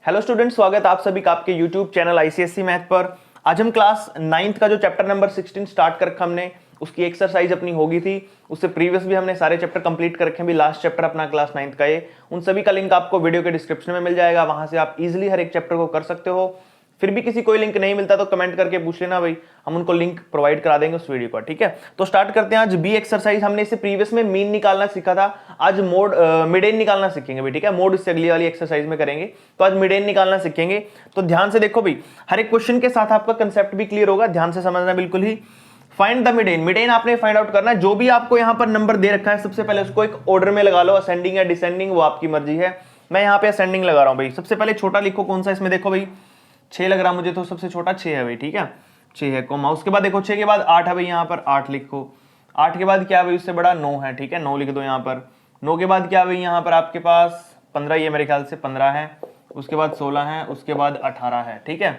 Hello students, स्वागत है आप सभी का आपके यूट्यूब चैनल आईसीएसई मैथ पर। आज हम क्लास 9th का जो चैप्टर नंबर 16 स्टार्ट कर रखा हमने, उसकी एक्सरसाइज अपनी होगी थी। उससे प्रीवियस भी हमने सारे चैप्टर कंप्लीट कर रखे हैं। भी लास्ट चैप्टर अपना क्लास 9th का ये, उन सभी का लिंक आपको वीडियो के डिस्क्रिप्शन में मिल जाएगा। वहां से आप इजिली हर एक चैप्टर को कर सकते हो। फिर भी किसी कोई लिंक नहीं मिलता तो कमेंट करके पूछ लेना भाई, हम उनको लिंक प्रोवाइड करा देंगे उस वीडियो का। ठीक है, तो स्टार्ट करते हैं। आज बी एक्सरसाइज हमने इससे प्रीवियस में मीन निकालना सीखा था, आज मोड मिडेन निकालना सीखेंगे भाई। ठीक है, मोड इससे अगली वाली एक्सरसाइज में करेंगे, तो आज मिडेन निकालना सीखेंगे। तो ध्यान से देखो भाई, हर एक क्वेश्चन के साथ आपका कंसेप्ट भी क्लियर होगा, ध्यान से समझना बिल्कुल ही। फाइंड द मिडेन, मिडेन आपने फाइंड आउट करना है। जो भी आपको यहां पर नंबर दे रखा है, सबसे पहले उसको एक ऑर्डर में लगा लो, असेंडिंग या डिसेंडिंग, वो आपकी मर्जी है। मैं यहाँ पे असेंडिंग लगा रहा हूं भाई। सबसे पहले छोटा लिखो, कौन सा इसमें देखो भाई 6 लग रहा मुझे, तो सबसे छोटा 6 है भाई। ठीक है, 6 है, कोमा। उसके बाद देखो 6 के बाद 8 है भाई, यहाँ पर 8 लिखो। 8 के बाद क्या है भाई, उससे बड़ा 9 है। ठीक है, 9 लिख दो यहाँ पर। 9 के बाद क्या है भाई, यहाँ पर आपके पास 15, ये मेरे ख्याल से 15 है। उसके बाद 16 है, उसके बाद 18 है। ठीक है,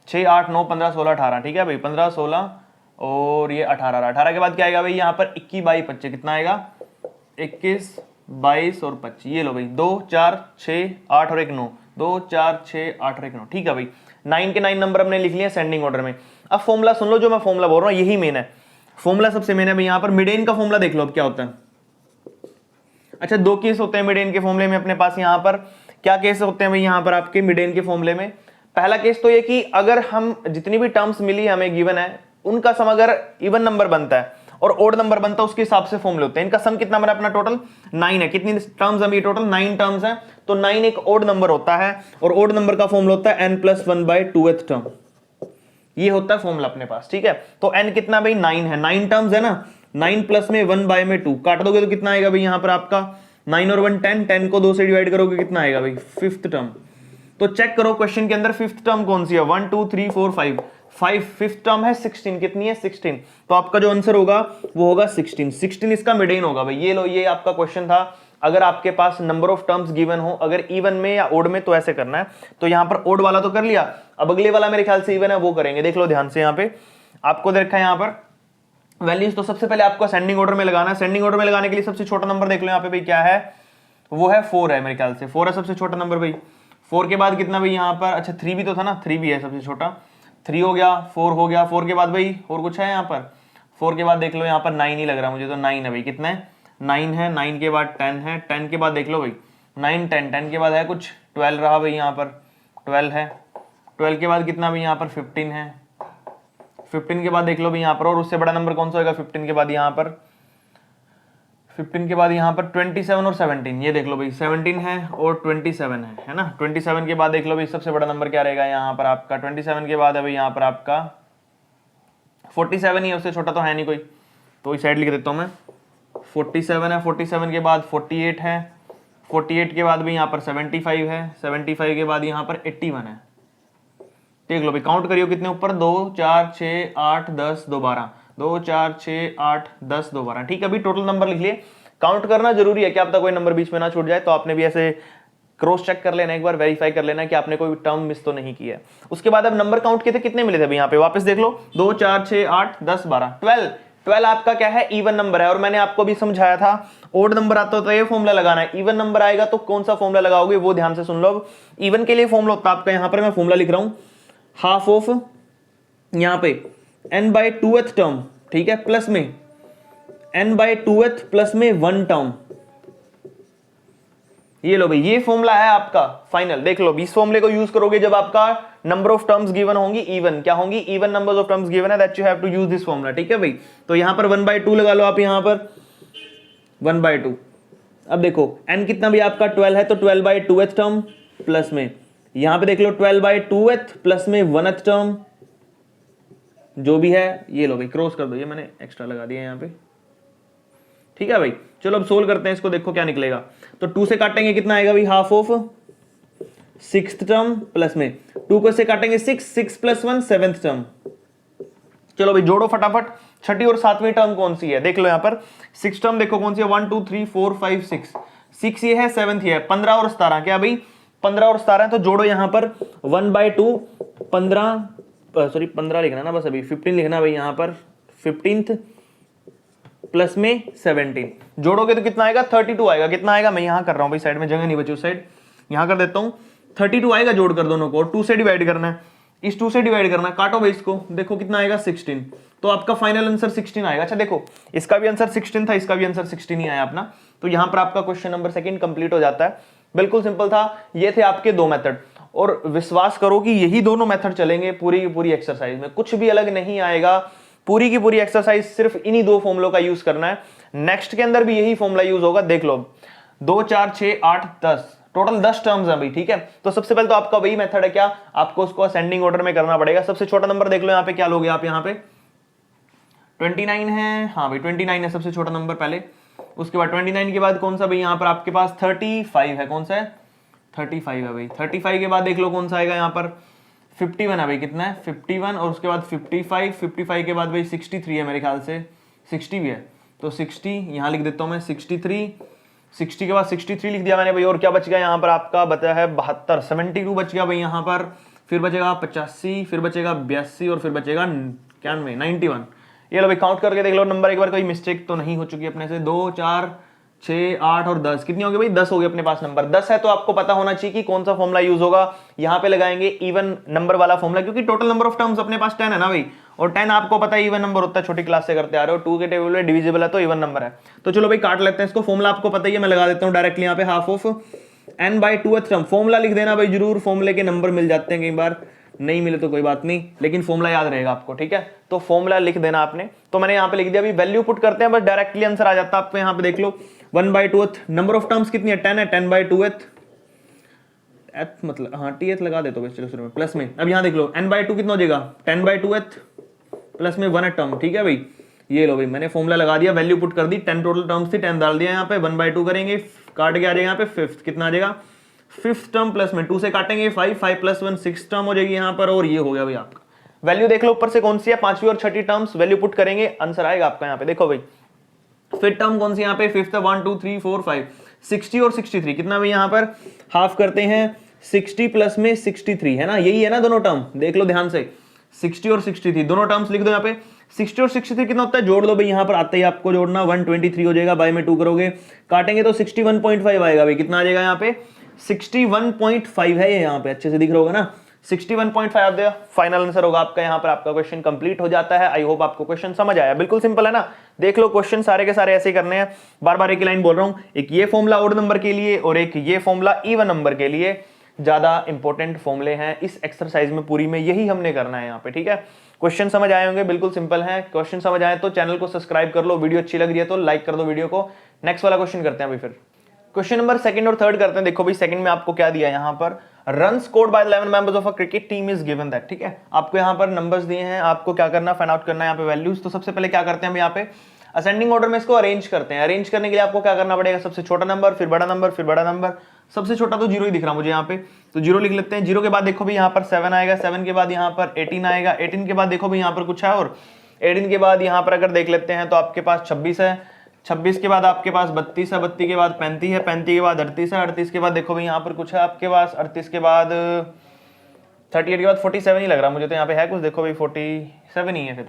6 8 9 15 16 18। ठीक है भाई, 15 16 और ये 18। 18 के बाद क्या आएगा भाई, यहाँ पर 21 22 25, कितना आएगा 21 22 और 25। ये लो भाई, 2 4 6 8 और 1 9, 2 4 6 8 और 1 9। ठीक है भाई, 9 के 9 नंबर हमने लिख लिए सेंडिंग ऑर्डर में। अब फॉर्मूला सुन लो, जो मैं फॉर्मूला बोल रहा हूं यही मेन है। फॉर्मूला सबसे मेन है भाई। यहां पर मिडेन का फॉर्मूला देख लो अब क्या होता है। अच्छा, 2 केस होते हैं मिडेन के फॉर्मूले में अपने पास। यहां पर क्या केस होते हैं भाई, यहां पर आपके मिडेन के फॉर्मूले में पहला केस तो ये कि अगर हम जितनी भी टर्म्स मिली हमें गिवन है, उनका सम अगर इवन नंबर बनता है और ओड नंबर बनता है, उसके हिसाब से फॉर्मूले होते हैं। इनका सम कितना बना अपना, टोटल 9 है। कितनी टर्म्स है टोटल 9 टर्म्स है, तो 9 एक ओड नंबर होता है और ओड नंबर का फॉर्मूला होता है n+1/2th टर्म। ये होता है फॉर्मूला अपने पास। ठीक है, तो n कितना भाई 9 है, 9 टर्म्स है ना। 9 प्लस में 1/2 काट दोगे तो कितना आएगा भाई, यहां पर आपका 9 और 1 10, 10 को 2 से डिवाइड करोगे कितना आएगा भाई 5th टर्म। तो चेक करो क्वेश्चन के अंदर 5th टर्म कौन सी है, 1 2 3 4 5 5, 5th टर्म है 16। कितनी है 16, तो आपका जो आंसर होगा वो होगा 16। 16 इसका मिडेन होगा भाई। ये लो, ये आपका क्वेश्चन था। अगर आपके पास नंबर ऑफ टर्म्स गिवन हो, अगर इवन में या ओड में, तो ऐसे करना है। तो यहां पर ओड वाला तो कर लिया, अब अगले वाला मेरे ख्याल से इवन है, वो करेंगे। देख लो ध्यान से, यहां पे आपको दे रखा है यहां पर वैल्यूज। तो सबसे पहले आपको असेंडिंग ऑर्डर में लगाना है। असेंडिंग ऑर्डर में लगाने के लिए सबसे छोटा नंबर देख लो यहाँ पे भाई, क्या है वो है 4 है मेरे ख्याल से। 4 है सबसे छोटा नंबर भाई। 4 के बाद कितना भाई यहाँ पर, अच्छा 3 भी तो था ना, 3 भी है सबसे छोटा। 3 हो गया, 4 हो गया। 4 के बाद भाई और कुछ है यहाँ पर, 4 के बाद देख लो यहाँ पर 9 ही लग रहा है मुझे, तो 9 है भाई। कितना है 9 है। 9 के बाद 10 है। 10 के बाद देख लो भाई 9 10, 10 के बाद है कुछ 12 रहा भाई, यहाँ पर 12 है। 12 के बाद कितना भाई यहाँ पर 15 है। 15 के बाद देख लो भाई यहाँ पर, और उससे बड़ा नंबर कौन सा होगा 15 के बाद, यहाँ पर 15 के बाद यहाँ पर 27 और 17। ये देख लो भाई 17 है और 27 है ना। 27 के बाद देख लो भाई सबसे बड़ा नंबर क्या रहेगा यहाँ पर आपका, 27 के बाद है भाई यहाँ पर आपका 47 ही है, उससे छोटा तो है नहीं कोई, तो इस साइड लिख देता हूँ मैं। 47 है, 47 के बाद 48 है, 48 के बाद भी यहाँ पर 75 है, 75 के बाद यहाँ पर 81 है। देख लो भाई, काउंट करियो कितने ऊपर, 2 4 6 8 10 2 12, 2 4 6 8 10 2 12। ठीक है, अभी टोटल नंबर लिख लिए। काउंट करना जरूरी है, क्या पता कोई नंबर बीच में ना छूट जाए, तो आपने भी ऐसे क्रॉस चेक कर लेना, एक बार वेरीफाई कर लेना कि आपने कोई टर्म मिस तो नहीं किया है। उसके बाद अब नंबर काउंट किए थे, कितने मिले थे भाई यहाँ पे, वापस देख लो, 2 4 6 8 10 12 12। 12 आपका क्या है, इवन नंबर है। और मैंने आपको भी समझाया था, ओड नंबर आता तो ये फॉर्मूला लगाना है, इवन नंबर आएगा तो कौन सा फॉर्मूला लगाओगे वो ध्यान से सुन लो। अब इवन के लिए फॉर्मूला होता है आपका, यहाँ पर मैं फॉर्मूला लिख रहा हूं, हाफ ऑफ यहां पे n/2th टर्म, ठीक है, प्लस में n/2th प्लस में 1 टर्म। ये लो भाई, ये फॉर्मूला है आपका फाइनल। देख लो, इस फॉर्मूले को यूज करोगे जब आपका नंबर ऑफ टर्म्स गिवन होंगी इवन, क्या होंगी, even numbers of terms given है, that you have to use this formula. ठीक है भाई, तो यहां पर 1/2 लगा लो आप, यहां पर 1/2। अब देखो n कितना भी आपका 12 है, तो 12/2th टर्म प्लस में यहां पे देख लो 12/2th प्लस में 1th टर्म, जो भी है। ये लो भाई, क्रॉस कर दो, ये मैंने एक्स्ट्रा लगा दिया यहां पे। ठीक है भाई, चलो अब सोल्व करते हैं इसको, देखो क्या निकलेगा। तो 2 से काटेंगे कितना आएगा भाई, half of 6th term plus में 2 को से काटेंगे 6, 6 + 1 7th टर्म। चलो भाई जोड़ो फटाफट, छठी और 7वीं टर्म कौन सी है, देख लो यहाँ पर 6 टर्म देखो कौन सी है, 1 2 3 4 5 6, 6 ये है, 7th ये है। 15 और 17 क्या भाई, 15 और 17 है, तो जोड़ो यहाँ पर 1/2 15, सॉरी 15 लिखना ना बस, अभी 15 लिखना भाई यहाँ पर, 15th प्लस में 17 जोड़ोगे तो कितना आएगा, 32 आएगा। कितना आएगा, मैं यहां कर रहा हूं भाई, साइड में जगह नहीं बची उस साइड, यहां कर देता हूं 32 आएगा, जोड़ कर दोनों को, और 2 से डिवाइड करना है, इस 2 से डिवाइड करना है, काटो भाई इसको, देखो कितना आएगा 16, तो आपका फाइनल आंसर 16 आएगा। अच्छा देखो, इसका भी आंसर 16 था, इसका भी आंसर 16 ही आया अपना, तो यहां पर आपका क्वेश्चन नंबर 2 कंप्लीट हो जाता है। बिल्कुल सिंपल था, ये थे आपके 2 मेथड, और विश्वास करो कि यही दोनों मेथड चलेंगे पूरी की पूरी एक्सरसाइज में, कुछ भी अलग नहीं आएगा। पूरी की पूरी एक्सरसाइज सिर्फ इन्हीं 2 फॉर्मूलों का यूज करना है। नेक्स्ट के अंदर भी यही फॉर्मूला यूज होगा, देख लो 2 4 6 8 10, टोटल 10 टर्म्स है भाई, ठीक है। तो सबसे पहले तो आपका वही मेथड है, क्या आपको उसको असेंडिंग ऑर्डर में करना पड़ेगा। सबसे छोटा नंबर देख लो यहाँ पे, क्या लोगे आप, यहाँ पे 29 है, हाँ भाई 29 है सबसे छोटा नंबर पहले। उसके बाद 29 के बाद कौन सा भाई, यहाँ पर आपके पास 35 है, कौन सा है 35 है भाई। 35 के बाद देख लो कौन सा आएगा, यहाँ पर 51 है भाई, कितना है 51, और उसके बाद 55 के बाद भाई 63 है मेरे ख्याल से, 60 भी है, तो 60 यहाँ लिख देता हूँ मैं, 63, 60 के बाद 63 लिख दिया मैंने भाई। और क्या बच गया यहाँ पर आपका, बचा है 72, 72 बच गया भाई यहाँ पर, फिर बचेगा 85, फिर बचेगा 82, और फिर बचेगा 91, 91। ये लो भाई काउंट करके देख लो नंबर एक बार, कोई मिस्टेक तो नहीं हो चुकी अपने से। 2 4 6 8 और 10, कितनी हो गई भाई, 10 हो गए अपने पास नंबर। 10 है तो आपको पता होना चाहिए कि कौन सा फॉर्मूला यूज होगा। यहाँ पे लगाएंगे इवन नंबर वाला फॉर्मूला, क्योंकि टोटल नंबर ऑफ टर्म्स अपने पास 10 है ना भाई, और 10 आपको पता है इवन नंबर होता है, छोटी क्लास से करते आ रहे हो। 2 के टेबल में डिविजिबल है तो इवन नंबर है। तो चलो भाई काट लेते हैं इसको, फॉर्मूला आपको पता ही है, मैं लगा देता हूँ डायरेक्टली यहाँ पे, half of n/2th term. Formula लिख देना भाई जरूर, फॉर्मूले के नंबर मिल जाते हैं कई बार, नहीं मिले तो कोई बात नहीं, लेकिन फॉर्मूला याद रहेगा आपको, ठीक है। तो फॉर्मूला लिख देना आपने, तो मैंने यहाँ पे लिख दिया। अभी वैल्यू पुट करते हैं, बस डायरेक्टली आंसर आ जाता है आपको। यहाँ पे देख लो 1/2th, नंबर ऑफ टर्म्स कितनी है 10 है, 10/2th, एथ मतलब हाँ th लगा देते हो चलो शुरू में प्लस में। अब यहाँ देख लो n/2 कितना हो जाएगा 10/2th प्लस में 1 टर्म, ठीक है भाई। ये लो भाई मैंने फॉर्मूला लगा दिया, वैल्यू पुट कर दी, 10 टोटल टर्म्स थी, 10 डाल दिया यहाँ पे, 1/2 करेंगे, काट के आ जाएगा यहाँ पे 5th, कितना आ जाएगा 5th टर्म, प्लस में 2 से काटेंगे 5, 5 + 1 6 टर्म हो जाएगी यहाँ पर, और ये हो गया भाई आपका। वैल्यू देख लो ऊपर से कौन सी है, 5वीं और 6ठी टर्म्स, वैल्यू पुट करेंगे आंसर आएगा आपका यहाँ पे। देखो भाई फिर टर्म कौन सी यहाँ पे, 5th 1 2 3 4 5, 60 और 63, कितना भाई यहाँ पर हाफ करते हैं, 60 प्लस में 63 है ना, यही है ना दोनों टर्म, देख लो ध्यान से, 60 और 63 दोनों टर्म्स लिख दो यहाँ पे। 60 और 63 कितना होता है, जोड़ दो भाई, यहाँ पर आता ही आपको जोड़ना, 123 हो जाएगा, बाय में 2 करोगे, काटेंगे तो 61.5 आएगा भाई, कितना आ जाएगा यहाँ पे 61.5 है, ये यहाँ पे अच्छे से दिख रहा होगा ना, 61.5 आप दिया, फाइनल आंसर होगा आपका। यहाँ पर आपका क्वेश्चन कंप्लीट हो जाता है। आई होप आपको क्वेश्चन समझ आया, बिल्कुल सिंपल है ना। देख लो क्वेश्चन सारे के सारे ऐसे करने हैं, बार बार एक ही लाइन बोल रहा हूँ, एक ये फॉर्मूला ऑड नंबर के लिए और एक ये फॉर्मूला इवन नंबर के लिए, ज्यादा इंपॉर्टेंट फॉर्मूले हैं इस एक्सरसाइज में, पूरी में यही हमने करना है यहाँ पे, ठीक है। क्वेश्चन समझ आए होंगे, बिल्कुल सिंपल है। क्वेश्चन समझ आए तो चैनल को सब्सक्राइब कर लो, वीडियो अच्छी लग रही है तो लाइक कर दो वीडियो को। नेक्स्ट वाला क्वेश्चन करते हैं अभी, फिर क्वेश्चन नंबर 2 और 3 करते हैं। देखो भाई सेकंड में आपको क्या दिया यहाँ पर, run scored by 11 members of a cricket team is given that, ठीक है। आपको यहाँ पर नंबर्स दिए हैं, आपको क्या करना, फाइंड आउट करना है यहाँ पे वैल्यूज। तो सबसे पहले क्या करते हैं हम यहाँ पे असेंडिंग ऑर्डर में इसको अरेंज करते हैं। अरेंज करने के लिए आपको क्या करना पड़ेगा, सबसे छोटा नंबर, फिर बड़ा नंबर, फिर बड़ा नंबर। सबसे छोटा तो 0 ही दिख रहा मुझे यहाँ पे, तो 0 लिख लेते हैं। 0 के बाद देखो भाई यहाँ पर 7 आएगा, 7 के बाद यहाँ पर 18 आएगा, 18 के बाद देखो भाई यहाँ पर कुछ है, और 18 के बाद यहाँ पर अगर देख लेते हैं तो आपके पास 26 है, 26 के बाद आपके पास 32 है, 32 के बाद 35 है, 35 के बाद 38 है, 38 के बाद देखो भाई यहाँ पर कुछ है आपके पास, 38 के बाद 38 के बाद 47 ही लग रहा मुझे, तो यहाँ पे है कुछ, देखो भाई 47 ही है, फिर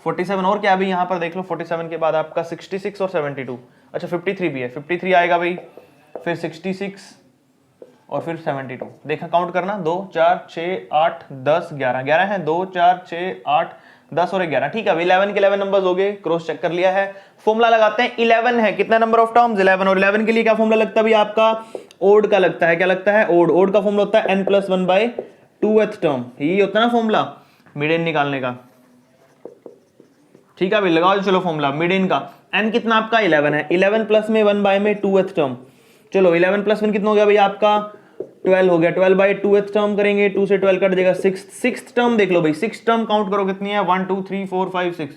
47 और क्या अभी यहाँ पर देख लो, 47 के बाद आपका 66 और 72, अच्छा 53 भी है, 53 आएगा भाई, फिर 66 और फिर 72। देखा काउंट करना, 2 4 6 8 10 11, 11 है, 2 4 6 8 10 और 11, ठीक है भाई 11 के 11 नंबर्स हो गए, क्रॉस चेक कर लिया है। फॉर्मूला लगाते हैं, 11 है, कितना नंबर ऑफ टर्म्स 11, और 11 के लिए क्या फॉर्मूला लगता है भाई आपका, ओड का लगता है। क्या लगता है, ओड। ओड का फॉर्मूला होता है n+1/2th टर्म, यही होता है ना फॉर्मूला मीडियन निकालने का, ठीक है भाई लगाओ चलो फॉर्मूला मीडियन का। n कितना आपका 11 है, 11 प्लस में 1/2th टर्म, चलो 11 + 1 कितना हो गया भाई आपका 12 हो गया, 12/2th टर्म करेंगे, 2 से 12 कट जाएगा, 6th टर्म देख लो भाई, 6th टर्म काउंट करो कितनी है, 1 2 3 4 5 6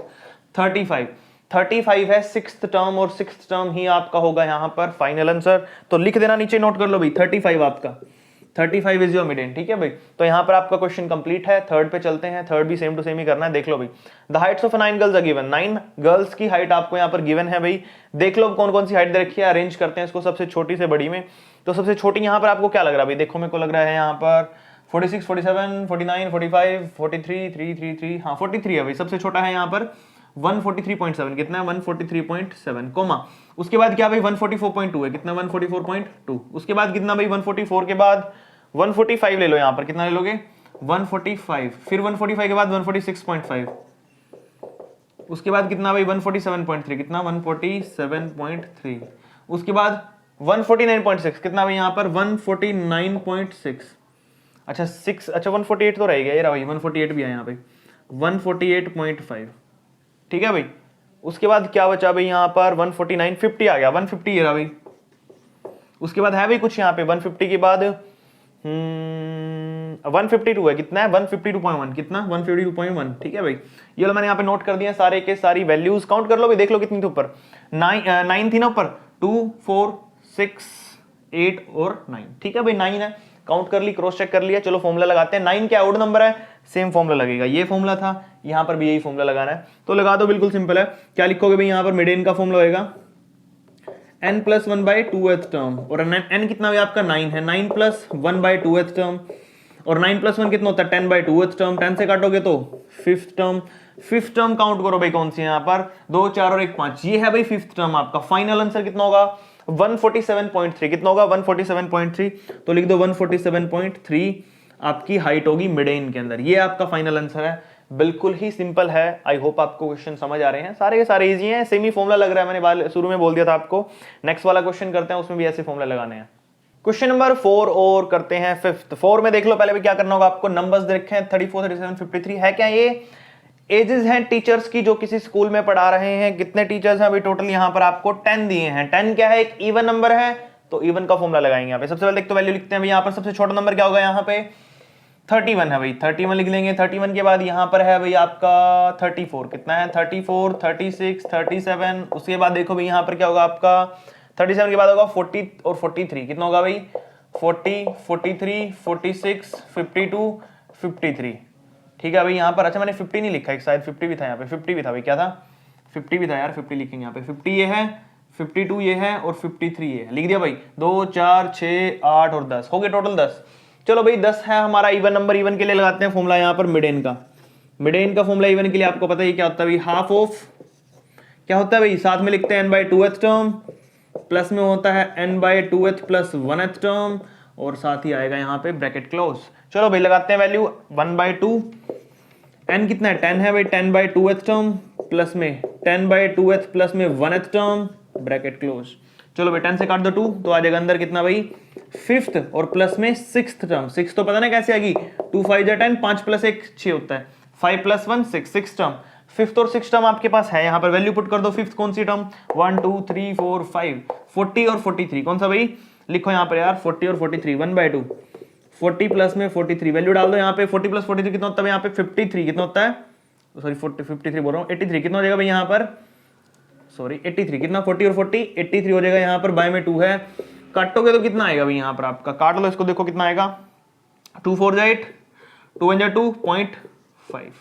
35 है 6th टर्म, और 6th टर्म ही आपका होगा यहाँ पर फाइनल आंसर। तो लिख देना नीचे, नोट कर लो भाई 35 आपका, 35 इज योर मीडियन, ठीक है भाई। तो यहाँ पर आपका क्वेश्चन कंप्लीट है। थर्ड पे चलते हैं, थर्ड भी सेम टू सेम ही करना है। देख लो भाई, the heights of 9 girls are given, 9 girls की हाइट आपको यहाँ पर गिवन है भाई। देख लो कौन कौन सी हाइट दे रखी है, अरेंज करते हैं इसको सबसे छोटी से बड़ी में। तो सबसे छोटी यहाँ पर आपको क्या लग रहा है भाई, देखो मेरे को लग रहा है यहाँ पर 46 47 49 45 43 333, हाँ 43 है भाई, सबसे छोटा है यहाँ पर 143.7, कितना है 143.7 कोमा, उसके बाद क्या भाई 144.2 है, कितना 144.2, उसके बाद कितना भाई 144 के बाद 145 ले लो यहाँ पर, कितना ले लोगे 145, फिर 145 के बाद 146.5, उसके बाद कितना भाई 147.3, कितना 147.3, उसके बाद 149.6, कितना भाई यहाँ पर 149.6, अच्छा 148 तो रह गया, ये रहा भाई 148 भी है यहाँ पे 148.5, ठीक है भाई। उसके बाद क्या बचा भाई यहाँ पर 149, 50 आ गया 150, ये रहा भाई। उसके बाद है भाई कुछ यहाँ पे 150 के बाद 152 है, कितना है 152.1, कितना 152.1, ठीक है भाई। ये लो मैंने यहाँ पे नोट कर दिया सारे के सारी वैल्यूज, काउंट कर लो भाई, देख लो कितनी थी ऊपर, 9 थी ना ऊपर, 2 4 6 8 और 9, ठीक है भाई 9 है, काउंट कर ली, क्रॉस चेक कर लिया। चलो फॉर्मूला लगाते हैं, 9 क्या ओड नंबर है, सेम फॉर्मूला लगेगा, ये फॉर्मूला था, यहाँ पर भी यही फॉर्मूला लगाना है, तो लगा दो, बिल्कुल सिंपल है। क्या लिखोगे भाई यहाँ पर, मिडेन का फॉर्मूला होगा n प्लस 1/2th टर्म, और n कितना है आपका 9 है, 9 प्लस 1/2th टर्म, और 9 प्लस 1 कितना होता है 10/2th टर्म, 10 से काटोगे तो 5th term, 5th term count करो भाई कौन सी है यहाँ पर, 2 4 और 1 5, ये है भाई 5th टर्म। आपका फाइनल आंसर कितना होगा 147.3, कितना होगा 147.3, तो लिख दो 147.3 आपकी हाइट होगी मिडेन के अंदर, ये आपका फाइनल आंसर है। बिल्कुल ही सिंपल है, आई होप आपको क्वेश्चन समझ आ रहे हैं, सारे के सारे इजी हैं, सेमी फॉर्मूला लग रहा है, मैंने शुरू में बोल दिया था आपको। नेक्स्ट वाला क्वेश्चन करते हैं, उसमें भी ऐसे फॉर्मूला लगाने हैं। क्वेश्चन नंबर 4 और करते हैं 5th। 4 में देख लो पहले भी क्या करना होगा आपको, नंबर्स दे रखे हैं 34 37 53, है क्या ये एजेस हैं टीचर्स की जो किसी स्कूल में पढ़ा रहे हैं, कितने टीचर्स हैं अभी टोटल, यहाँ पर आपको 10 दिए हैं। 10 क्या है, एक इवन नंबर है, तो इवन का फॉर्मूला लगाएंगे यहाँ पे। सबसे पहले एक तो वैल्यू लिखते हैं, यहाँ पर सबसे छोटा नंबर क्या होगा, यहाँ पे 31 है भाई, 31 लिख लेंगे। 31 के बाद यहाँ पर है भाई आपका 34, कितना है 34 36 37, उसके बाद देखो भाई यहाँ पर क्या होगा आपका 37 के बाद होगा 40 और 43, कितना होगा भाई 40 43 46 52 53, ठीक है भाई यहाँ पर। अच्छा मैंने 50 नहीं लिखा है, शायद 50 भी था यहाँ पे, 50 भी था भाई, क्या था 50 भी था यार, 50 लिखेंगे यहाँ पे, 50 ये है 52 ये है और 53 ये है, लिख दिया भाई। 2 4 6 8 और 10 हो गए टोटल 10। चलो भाई 10 है हमारा इवन नंबर, इवन के लिए लगाते हैं फॉर्मूला यहाँ पर मिडेन का। मिडेन का फॉर्मूला इवन के लिए आपको पता ही क्या होता है भाई, हाफ ऑफ क्या होता है भाई, साथ में लिखते हैं n/2th टर्म, प्लस में होता है n/2th प्लस 1th टर्म, और साथ ही आएगा यहाँ पे ब्रैकेट क्लोज। चलो भाई लगाते हैं वैल्यू 1/2, n कितना है 10 है भाई, 10/2th टर्म प्लस में 10/2th प्लस में 1th टर्म, ब्रैकेट क्लोज। चलो भाई 10 से काट दो 2, तो आ जाएगा अंदर कितना भाई 5th और प्लस में 6th टर्म। 6 तो पता ना कैसे आएगी, 2 5 10, 5 प्लस 1 6 होता है, 5 प्लस 1 6, 6 टर्म। 5th और 6th टर्म आपके पास है, यहाँ पर वैल्यू पुट कर दो। 5th कौन सी टर्म 1 2 3 4 5, 40 और 43 कौन सा भाई, लिखो यहाँ पर यार 40 और 43, 1/2, 40 प्लस में 43 वैल्यू डाल दो यहाँ पे। 40 प्लस 43 कितना होता है यहाँ पे 53, कितना होता है सॉरी 53 बोल रहा हूँ 83, कितना हो जाएगा भाई यहाँ पर सॉरी 83, कितना 40 और 40 83 हो जाएगा यहाँ पर, बाय में 2 है, काटोगे तो कितना आएगा भाई यहाँ पर आपका, काट लो इसको देखो कितना आएगा 2 4 8 2 1 2.5,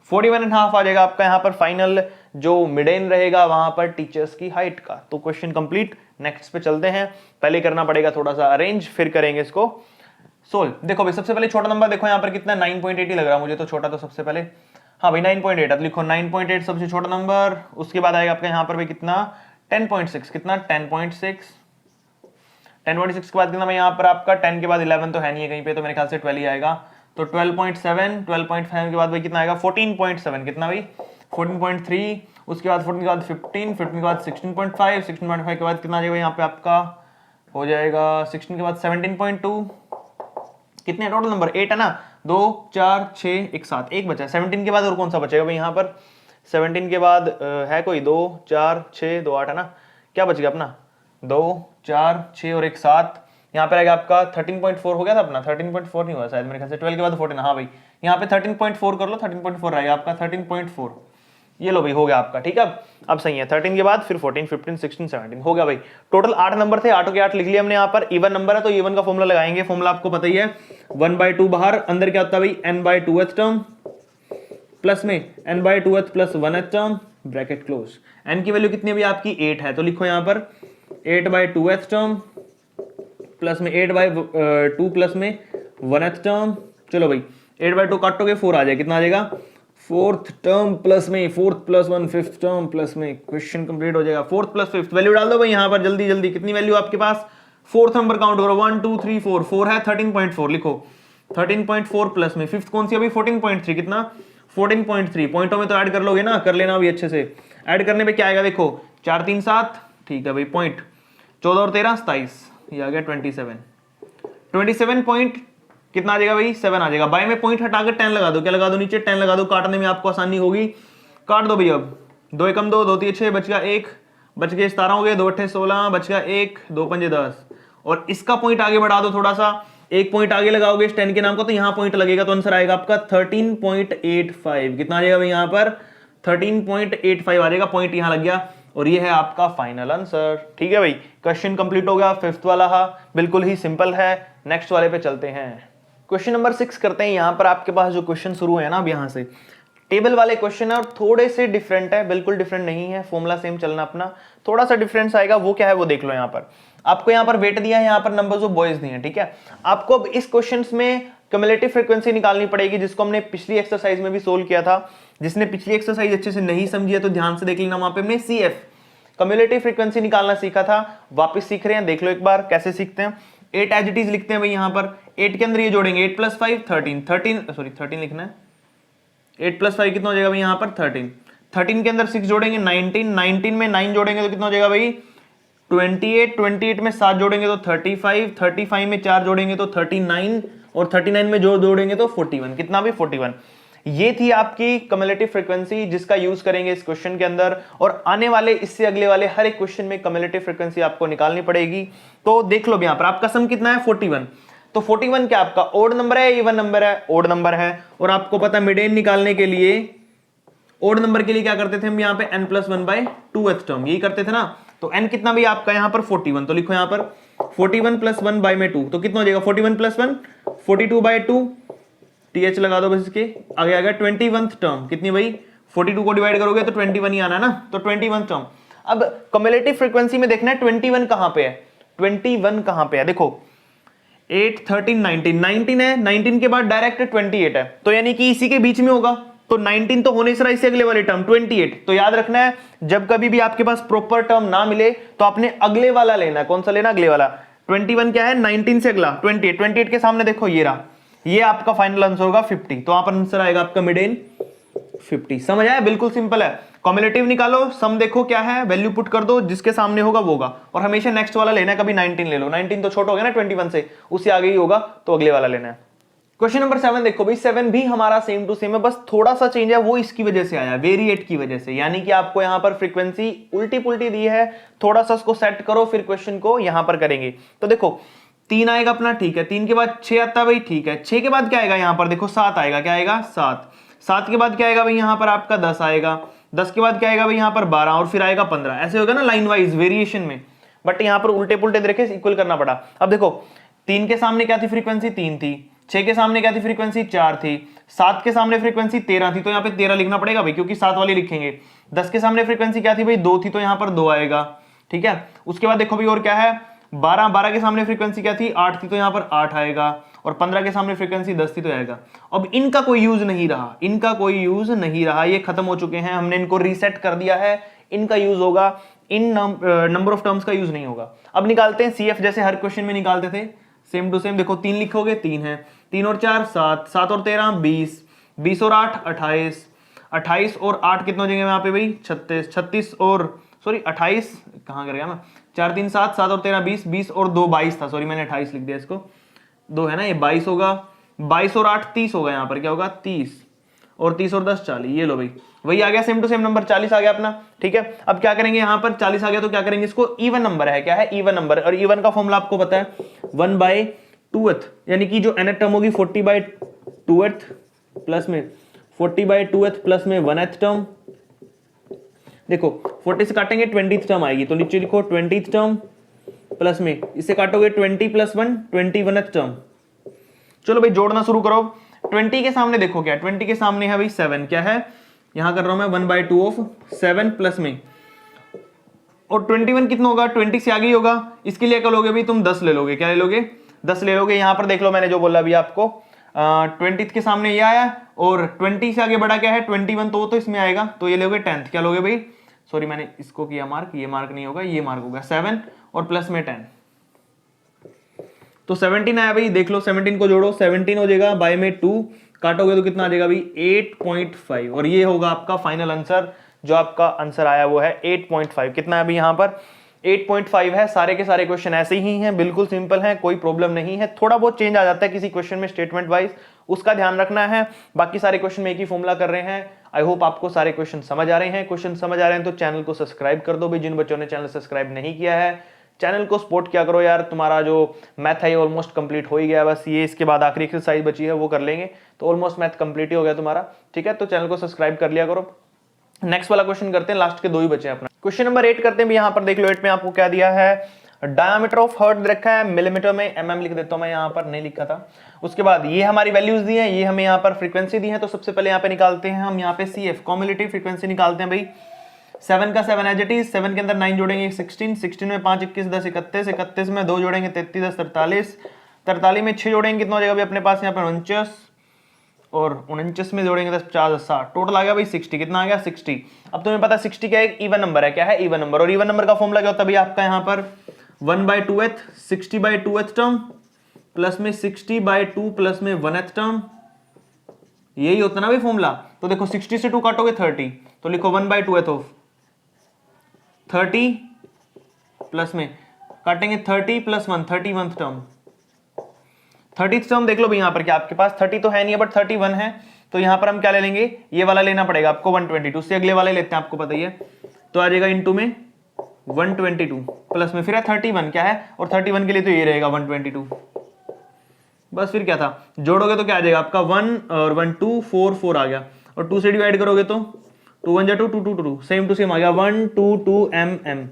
41.5 आ जाएगा आपका यहाँ पर फाइनल जो मिडेन रहेगा वहां पर टीचर्स की हाइट का। तो क्वेश्चन कंप्लीट, नेक्स्ट पे चलते हैं। पहले करना पड़ेगा थोड़ा सा अरेंज, फिर करेंगे इसको सोल्व। देखो भाई सबसे पहले छोटा नंबर देखो यहाँ पर कितना 9.8 लग रहा है मुझे तो छोटा, तो सबसे पहले हाँ भाई 9.8, अब लिखो 9.8 सबसे छोटा नंबर। उसके बाद आएगा आपका यहाँ पर भाई कितना 10.6, कितना 10.6 के बाद कितना भाई यहाँ पर आपका 10 के बाद 11 तो है नहीं है कहीं पे, तो मेरे ख्याल से 12 ही आएगा, तो 12.7 12.5 के बाद भाई कितना आएगा 14.7, कितना भाई 14.3, उसके बाद 14 के बाद 15 15 के बाद 16.5 16.5 के बाद कितना आ जाएगा यहाँ पे आपका हो जाएगा 16 के बाद 17.2, कितने टोटल नंबर 8 है ना, 2 4 6 एक साथ, एक बचा 17 के बाद और कौन सा बचेगा भाई यहाँ पर 17 के बाद है कोई 2 4 6 2 8 है ना, क्या बच गया अपना 2 4 6 और एक साथ, यहाँ पे आएगा आपका 13.4 हो गया था अपना, 13.4 नहीं हुआ शायद मेरे ख्याल से, 12 के बाद 14, हाँ भाई यहाँ पे 13.4 कर लो, 13.4 रहेगा आपका 13.4, ये लो भाई हो गया आपका, ठीक है। अब सही है 13 के बाद फिर 14 15 16 17 हो गया भाई, टोटल 8 नंबर थे, 8 के 8 लिख लिए हमने यहाँ पर। इवन नंबर है तो इवन का फॉर्मूला लगाएंगे, फॉर्मूला आपको पता ही है 1/2 बाहर, अंदर क्या होता है भाई n/2th टर्म प्लस में n/2th plus 1th term, bracket close. n की वैल्यू कितनी है भाई आपकी 8 है, तो लिखो यहाँ पर 8/2th टर्म प्लस में 8/2 प्लस में 1th टर्म। चलो भाई 8/2 काटोगे 4 आ जाएगा, कितना आ जाएगा 4th टर्म प्लस में 4th plus 1 5th term plus में, क्वेश्चन कंप्लीट हो जाएगा। 4th प्लस 5th वैल्यू डाल दो भाई यहाँ पर जल्दी जल्दी, कितनी वैल्यू आपके पास फोर्थ नंबर काउंट करो, 1 2 3 4, 4 है 13.4 लिखो, 13.4 प्लस में फिफ्थ कौन सी अभी 14.3, कितना 14.3, पॉइंटों में तो ऐड कर लोगे ना, कर लेना अभी अच्छे से। ऐड करने पे क्या आएगा देखो, 4 3 7, ठीक है भाई, पॉइंट 14 और 13 27, ये आ गया 27 पॉइंट कितना आ जाएगा भाई 7 आ जाएगा। बाय में पॉइंट हटाकर 10 लगा दो, क्या लगा दो नीचे 10 लगा दो, काटने में आपको आसानी होगी, काट दो भाई। अब 2 एकम 2, 2 3 6, बच गया 1, बच गए 17 हो गए, 2 8 16, बच गया 1, 2 5 10, और इसका पॉइंट आगे बढ़ा दो थोड़ा सा, एक पॉइंट आगे लगाओगे इस 10 के नाम को, तो यहां पॉइंट लगेगा, तो आंसर आएगा आपका 13.85, कितना आ जाएगा भाई यहां पर 13.85 आ जाएगा, पॉइंट यहां लग गया, और ये है आपका फाइनल आंसर। ठीक है भाई, क्वेश्चन कंप्लीट हो गया, फिफ्थ वाला बिल्कुल ही सिंपल है। नेक्स्ट वाले पे चलते हैं, क्वेश्चन नंबर 6 करते हैं। यहां पर आपके पास जो क्वेश्चन शुरू है ना, अब यहां से टेबल वाले क्वेश्चन है और थोड़े से डिफरेंट है, बिल्कुल डिफरेंट नहीं है, फॉर्मूला सेम चलना अपना, थोड़ा सा डिफरेंस आएगा, वो क्या है वो देख लो। यहाँ पर आपको यहाँ पर वेट दिया है, यहाँ पर नंबर्स ऑफ बॉयज दिए हैं, ठीक है। आपको अब इस क्वेश्चन में क्यूमुलेटिव फ्रीक्वेंसी निकालनी पड़ेगी, जिसको हमने पिछली एक्सरसाइज में भी सोल्व किया था। जिसने पिछली एक्सरसाइज अच्छे से नहीं समझी है तो ध्यान से देख लेना, वहां पे हमने CF क्यूमुलेटिव फ्रीक्वेंसी निकालना सीखा था, वापस सीख रहे हैं, देख लो एक बार कैसे सीखते हैं। 8 एज इट इज लिखते हैं भाई, यहाँ पर 8 के अंदर ये जोड़ेंगे, 8 + 5 13 लिखना है, 8 + 5 कितना हो जाएगा भाई यहाँ पर 13, 13 के अंदर 6 जोड़ेंगे 19, 19 में 9 जोड़ेंगे तो कितना हो जाएगा भाई 28, 28 में 7 जोड़ेंगे तो 35, 35 में 4 जोड़ेंगे तो 39, और 39 में जो जोड़ेंगे तो 41, कितना भी 41। ये थी आपकी क्यूमुलेटिव फ्रीक्वेंसी, जिसका यूज करेंगे इस क्वेश्चन के अंदर, और आने वाले इससे अगले वाले हर एक क्वेश्चन में क्यूमुलेटिव फ्रीक्वेंसी आपको निकालनी पड़ेगी। तो देख लो यहाँ पर आपका सम कितना है 41, तो 41 क्या आपका ओड नंबर है, इवन नंबर है, ओड नंबर है। और आपको पता है मिडेन निकालने के लिए ओड नंबर के लिए क्या करते थे हम, यहाँ पे n+1/2th टर्म, यही करते थे ना। तो n कितना भी आपका यहाँ पर 41, तो लिखो यहाँ पर 41 + 1/2, तो कितना हो जाएगा 41 + 1 42/2, th लगा दो बस, इसके आगे आ गया 21th टर्म, कितनी भाई 42 को डिवाइड करोगे तो 21 ही आना है ना, तो 21th टर्म। अब क्यूमुलेटिव फ्रीक्वेंसी में देखना है 21 कहां पे है, 21 कहां पे है, देखो 8 13 19, 19 है, 19 के बाद डायरेक्ट 28 है, तो यानी कि इसी के बीच में होगा, तो 19 तो होने से इससे अगले वाले टर्म 28। तो याद रखना है जब कभी भी आपके पास प्रॉपर टर्म ना मिले तो आपने अगले वाला लेना है, कौन सा लेना, अगले वाला। 21 क्या है 19 से अगला 28, 28 के सामने देखो ये रहा, ये आपका फाइनल आंसर होगा 50, तो वहां पर आंसर आएगा आपका मिडेन 50। समझ आया, बिल्कुल सिंपल है। क्यूमुलेटिव निकालो, सम देखो क्या है, वैल्यू पुट कर दो, जिसके सामने होगा वो होगा, और हमेशा नेक्स्ट वाला लेना है, कभी 19 ले लो, 19 तो छोटा हो गया ना 21 से, उससे आगे ही होगा, तो अगले वाला लेना है। क्वेश्चन नंबर 7 देखो भाई, 7 भी हमारा सेम टू सेम है, बस थोड़ा सा चेंज है, वो इसकी वजह से आया, वेरिएट की वजह से, यानी कि आपको यहां पर फ्रीक्वेंसी उल्टी पुल्टी दी है, थोड़ा सा उसको सेट करो, फिर क्वेश्चन को यहां पर करेंगे। तो देखो 3 आएगा अपना, ठीक है, 3 के बाद 6 आता है भाई, ठीक है, 6 के बाद क्या आएगा यहां पर देखो 7 आएगा, क्या आएगा 7, 7 के बाद क्या आएगा भाई यहां पर आपका 10 आएगा, 10 के बाद क्या आएगा भाई यहां पर 12, और फिर आएगा 15, ऐसे होगा ना लाइन वाइज वेरिएशन में, बट यहां पर उल्टे पुल्टे देखे इक्वल करना पड़ा। अब देखो 3 के सामने क्या थी फ्रीक्वेंसी 3 थी, 6 के सामने क्या थी फ्रीक्वेंसी 4 थी, 7 के सामने फ्रीक्वेंसी 13 थी, तो यहाँ पे 13 लिखना पड़ेगा भाई, क्योंकि 7 वाली लिखेंगे। 10 के सामने फ्रीक्वेंसी क्या थी भाई 2 थी, तो यहाँ पर 2 आएगा, ठीक है। उसके बाद देखो भाई और क्या है 12 के सामने फ्रीक्वेंसी क्या थी 8 थी, तो यहाँ पर 8 आएगा, और 15 के सामने फ्रीक्वेंसी 10 थी, तो आएगा। अब इनका कोई यूज नहीं रहा, इनका कोई यूज नहीं रहा, ये खत्म हो चुके हैं, हमने इनको रीसेट कर दिया है, इनका यूज होगा, इन नंबर ऑफ टर्म्स का यूज नहीं होगा। अब निकालते हैं CF, जैसे हर क्वेश्चन में निकालते थे, सेम टू सेम। देखो 3 लिखोगे 3 है, 3 और 4 7, 7 और 13 20, 20 और 8 28, 28 और 8 कितने हो जाएंगे यहाँ पे भाई 36, 36 और सॉरी 28 कहाँ कर गया मैं, 4 3 7, 7 और 13 20, 20 और 2 22 था, सॉरी मैंने 28 लिख दिया, इसको 2 है ना, ये 22 होगा, 22 और 8 30 होगा, यहाँ पर क्या होगा 30, और 30 और 10 40, ये लो भाई वही आ गया सेम टू सेम नंबर 40 आ गया अपना, ठीक है। अब क्या करेंगे यहाँ पर 40 आ गया तो क्या करेंगे, इसको इवन नंबर है, क्या है इवन नंबर, और इवन का फॉर्मूला आपको पता है 1/2th, यानी कि जो nth टर्म होगी 40/2th प्लस में 40/2th प्लस में 1th टर्म, देखो 40 से काटेंगे 20th टर्म आएगी, तो नीचे लिखो 20th टर्म प्लस में इससे काटोगे 20 + 1 21th टर्म। चलो भाई जोड़ना शुरू करो। 20 के सामने देखो क्या, 20 के सामने है भाई 7, क्या है यहां कर रहा हूं मैं 1/2 ऑफ 7 प्लस में, और 21 कितना होगा 20 से आगे ही होगा, इसके लिए क्या लोगे भाई तुम 10 ले लोगे, क्या ले लोगे 10 ले लोगे। यहां पर देख लो मैंने जो बोला अभी आपको 20 के सामने ये आया, और 20 से आगे बढ़ा क्या है 21, तो वो तो इसमें आएगा, तो ये लोगे 10th, क्या लोगे भाई सॉरी मैंने इसको किया मार्क, ये मार्क नहीं होगा, ये मार्क होगा 7 और प्लस में 10, तो 17 आया भाई, देख लो 17 को जोड़ो, 17 हो जाएगा बाय में 2, काटोगे तो कितना आ जाएगा भाई 8.5, और ये होगा आपका फाइनल आंसर। जो आपका आंसर आया वो है 8.5। कितना है भाई यहाँ पर 8.5 है। सारे के सारे क्वेश्चन ऐसे ही हैं, बिल्कुल सिंपल हैं, कोई प्रॉब्लम नहीं है। थोड़ा बहुत चेंज आ जाता है किसी क्वेश्चन में स्टेटमेंट वाइज, उसका ध्यान रखना है। बाकी सारे क्वेश्चन में एक ही फॉर्मूला कर रहे हैं। आई होप आपको सारे क्वेश्चन समझ आ रहे हैं। क्वेश्चन समझ आ रहे हैं तो चैनल को सब्सक्राइब कर दो भाई, जिन बच्चों ने चैनल सब्सक्राइब नहीं किया है चैनल को सपोर्ट किया करो यार। तुम्हारा जो मैथ है ऑलमोस्ट कंप्लीट हो ही गया, बस ये इसके बाद आखिरी एक्सरसाइज बची है वो कर लेंगे तो ऑलमोस्ट मैथ कंप्लीट ही हो गया तुम्हारा। ठीक है, तो चैनल को सब्सक्राइब कर लिया करो। नेक्स्ट वाला क्वेश्चन करते हैं, लास्ट के 2 ही बचे हैं अपना। क्वेश्चन नंबर 8 करते हैं भी। यहाँ पर देख लो 8 में आपको क्या दिया है, डायमीटर ऑफ हर्ट रखा है, मिलीमीटर में, mm लिख देता हूं मैं, यहाँ पर नहीं लिखा था। उसके बाद ये हमारी वैल्यूज दी हैं, ये हमें यहाँ पर फ्रीक्वेंसी दी है। तो सबसे पहले यहाँ पे निकालते हैं हम यहाँ पे CF कॉम्युलेटिव फ्रीक्वेंसी निकालते हैं भाई। 7 का 7 एज इट इज, 7 के अंदर 9 जोड़ेंगे 16, 16 में 5 21 10 31, 31 में 2 जोड़ेंगे 33 10 43, 43 में 6 जोड़ेंगे कितना हो जाएगा भाई अपने पास यहाँ पर 49, और 49 में जोड़ेंगे 10 50 60, टोटल आ गया भाई 60। कितना आ गया 60। अब तुम्हें पता 60 क्या है, एक इवन नंबर है। क्या है, इवन नंबर। और इवन नंबर का फॉर्मूला क्या होता है भाई आपका यहाँ पर 1/2th, 60/2th टर्म प्लस में 60/2 प्लस में 1th टर्म, यही होता है ना भाई फॉर्मूला। तो देखो 60 से 2 काटोगे 30, तो लिखो 1/2th ऑफ 30 प्लस में काटेंगे 30 plus 1 31th term. 30th term देख लो भाई यहाँ पर, क्या आपके पास 30 तो है नहीं है बट 31 है, तो यहाँ पर हम क्या ले लेंगे, ये वाला लेना पड़ेगा आपको 122, उससे अगले वाले लेते हैं, आपको पता ही है। तो आ जाएगा इनटू में 122 प्लस में फिर है 31 क्या है, और 31 के लिए तो ये रहेगा 122। बस फिर क्या था, जोड़ोगे तो क्या आ जाएगा आपका 1 और 1 2 4 4 आ गया, और 2 से डिवाइड करोगे तो 2 1 2 2 2 2 सेम टू सेम आ गया 1 2 2 mm।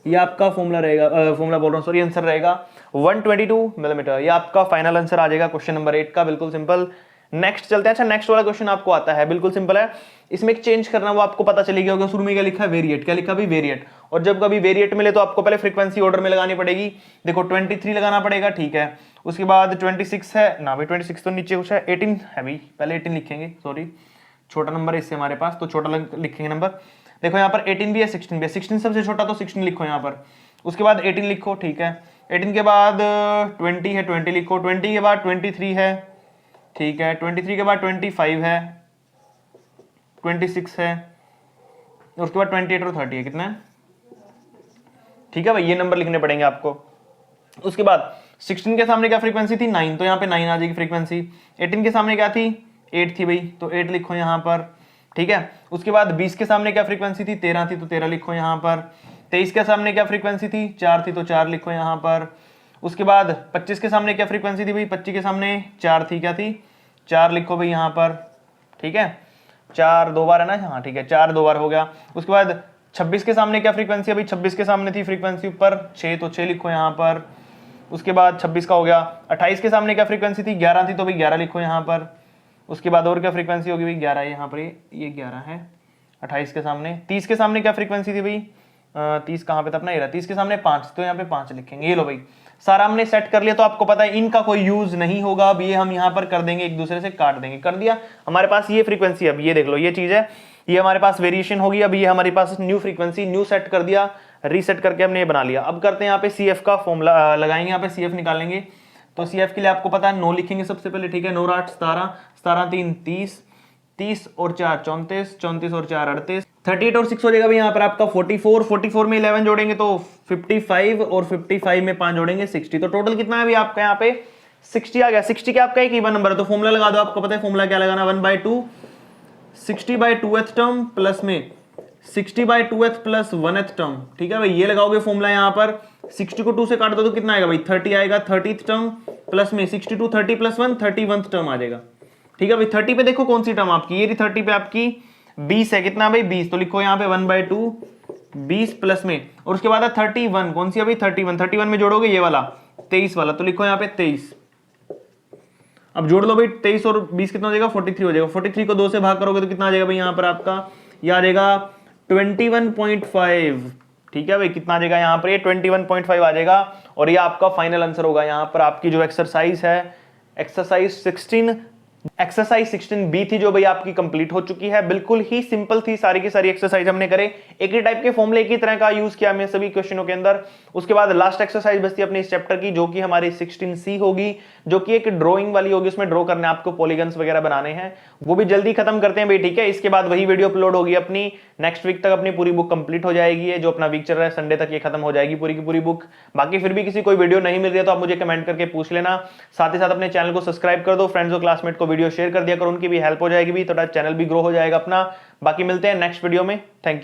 ये आपका फॉर्मूला रहेगा, फॉर्मूला बोल रहा हूँ सॉरी, आंसर रहेगा 122 मिलीमीटर। ये आपका फाइनल आंसर आ जाएगा क्वेश्चन नंबर 8 का, बिल्कुल सिंपल। नेक्स्ट चलते हैं। अच्छा नेक्स्ट वाला क्वेश्चन आपको आता है, बिल्कुल सिंपल है। इसमें एक चेंज करना वो आपको पता चलेगा होगा। शुरू में क्या लिखा है, वेरिएट। क्या लिखा भी, वेरिएट। और जब कभी वेरिएट मिले तो आपको पहले फ्रीक्वेंसी ऑर्डर में लगानी पड़ेगी। देखो 23 लगाना पड़ेगा, ठीक है। उसके बाद 26 है ना भाई, 26 तो नीचे कुछ है, 18 है भाई, पहले 18 लिखेंगे, सॉरी छोटा नंबर है इससे हमारे पास, तो छोटा लिखेंगे नंबर। देखो यहाँ पर 18 भी है 16 भी है, 16 सबसे छोटा तो 16 लिखो यहाँ पर। उसके बाद 18 लिखो, ठीक है। 18 के बाद 20 है, 20 लिखो। 20 के बाद 23 है, ठीक है। 23 के बाद 25 है, 26 है, उसके बाद 28 और 30 है, कितना है, ठीक है भाई, ये नंबर लिखने पड़ेंगे आपको। उसके बाद 16 के सामने क्या फ्रीक्वेंसी थी, 9, तो यहाँ पे 9 आ जाएगी फ्रीक्वेंसी। 18 के सामने क्या थी, 8 थी भाई, तो 8 लिखो यहाँ पर, ठीक है। उसके बाद 20 के सामने क्या फ्रीक्वेंसी थी, 13 थी, तो 13 लिखो यहाँ पर। 23 के सामने क्या फ्रीक्वेंसी थी, 4 थी, तो 4 लिखो यहाँ पर। उसके बाद 25 के सामने क्या फ्रीक्वेंसी थी भाई, 25 के सामने 4 थी, क्या थी, 4 लिखो भाई यहाँ पर, ठीक है। 4 2 बार है ना, हाँ ठीक है, 4 2 बार हो गया। उसके बाद 26 के सामने क्या फ्रीक्वेंसी है भाई, 26 के सामने थी फ्रीक्वेंसी ऊपर 6, तो 6 लिखो यहाँ पर। उसके बाद 26 का हो गया। 28 के सामने क्या फ्रीक्वेंसी थी, 11 थी, तो भाई 11 लिखो यहाँ पर। उसके बाद और क्या फ्रीक्वेंसी होगी भाई, 11 यहाँ पर, ये 11 है 28 के सामने। 30 के सामने क्या फ्रीक्वेंसी थी भाई, 30 कहाँ पे था अपना, ये रहा। 30 के सामने 5, तो यहाँ पे 5 लिखेंगे। ये लो भाई, सारा हमने सेट कर लिया। तो आपको पता है इनका कोई यूज नहीं होगा, अब ये हम यहाँ पर कर देंगे, एक दूसरे से काट देंगे। कर दिया, हमारे पास ये फ्रीक्वेंसी, अब ये देख लो, ये चीज है, ये हमारे पास वेरिएशन होगी। अब ये हमारे पास न्यू फ्रीक्वेंसी, न्यू सेट कर दिया, रीसेट करके हमने ये बना लिया। अब करते हैं यहाँ पे CF का फॉर्मूला लगाएंगे, यहाँ पे CF निकालेंगे। तो CF के लिए आपको पता है 9 लिखेंगे सबसे पहले, ठीक है। 9 8 17, 17 3 30, 30 और 4 34, 34 और 4 38, 38 और 6 हो जाएगा भाई यहाँ पर आपका 44, 44 में 11 जोड़ेंगे तो 55, और 55 में 5 जोड़ेंगे 60। तो टोटल कितना है भाई आपका यहाँ पे 60 आ गया। 60 क्या आपका एक इवन नंबर है, तो फॉर्मूला लगा दो। आपको पता है फॉर्मूला क्या लगाना, 1/2 60/2th टर्म प्लस में 60/2th प्लस 1th टर्म, ठीक है भाई। ये लगाओगे फॉर्मूला यहाँ पर, 60 को 2 से काट दो तो कितना आएगा भाई 30 आएगा, 30th टर्म प्लस में 62 30 प्लस 1 31th टर्म आ जाएगा, ठीक है भाई। 30 पे देखो कौन सी टर्म आपकी, ये 30 पे आपकी 20 है, कितना भाई 20, तो लिखो यहाँ पे 1/2 20 प्लस में, और उसके बाद है 31, कौन सी है भाई 31, 31 में जोड़ोगे ये वाला 23 वाला, तो लिखो यहाँ पे 23। अब जोड़ लो भाई 23 और 20 कितना हो जाएगा 43 हो जाएगा। 43 को 2 से भाग करोगे तो कितना आ जाएगा भाई यहाँ पर आपका, ये आ जाएगा 21.5, ठीक है भाई। कितना आ जाएगा यहाँ पर, ये 21.5 आ जाएगा, और ये आपका फाइनल आंसर होगा यहाँ पर। आपकी जो एक्सरसाइज है, एक्सरसाइज 16 एक्सरसाइज 16B थी जो भाई आपकी कंप्लीट हो चुकी है, बिल्कुल ही सिंपल थी, सारी की सारी एक्सरसाइज हमने करे, एक ही टाइप के फॉर्मूले एक ही तरह का यूज किया हमने सभी क्वेश्चनों के अंदर। उसके बाद लास्ट एक्सरसाइज बचती है अपने इस चैप्टर की, जो कि हमारी 16C होगी, जो कि एक ड्राइंग वाली होगी, उसमें ड्रॉ करने आपको पॉलीगन्स वगैरह बनाने हैं, वो भी जल्दी खत्म करते हैं भाई, ठीक है। इसके बाद वही वीडियो अपलोड होगी अपनी, नेक्स्ट वीक तक अपनी पूरी बुक कंप्लीट हो जाएगी, जो अपना वीक चल रहा है संडे तक ये खत्म हो जाएगी पूरी की पूरी बुक। बाकी फिर भी किसी कोई वीडियो नहीं मिल रही है तो आप मुझे कमेंट करके पूछ लेना, साथ ही साथ अपने चैनल को सब्सक्राइब कर दो, फ्रेंड्स और क्लासमेट को वीडियो शेयर कर दिया करो, उनकी भी हेल्प हो जाएगी भी, थोड़ा चैनल भी ग्रो हो जाएगा अपना। बाकी मिलते हैं नेक्स्ट वीडियो में, थैंक यू।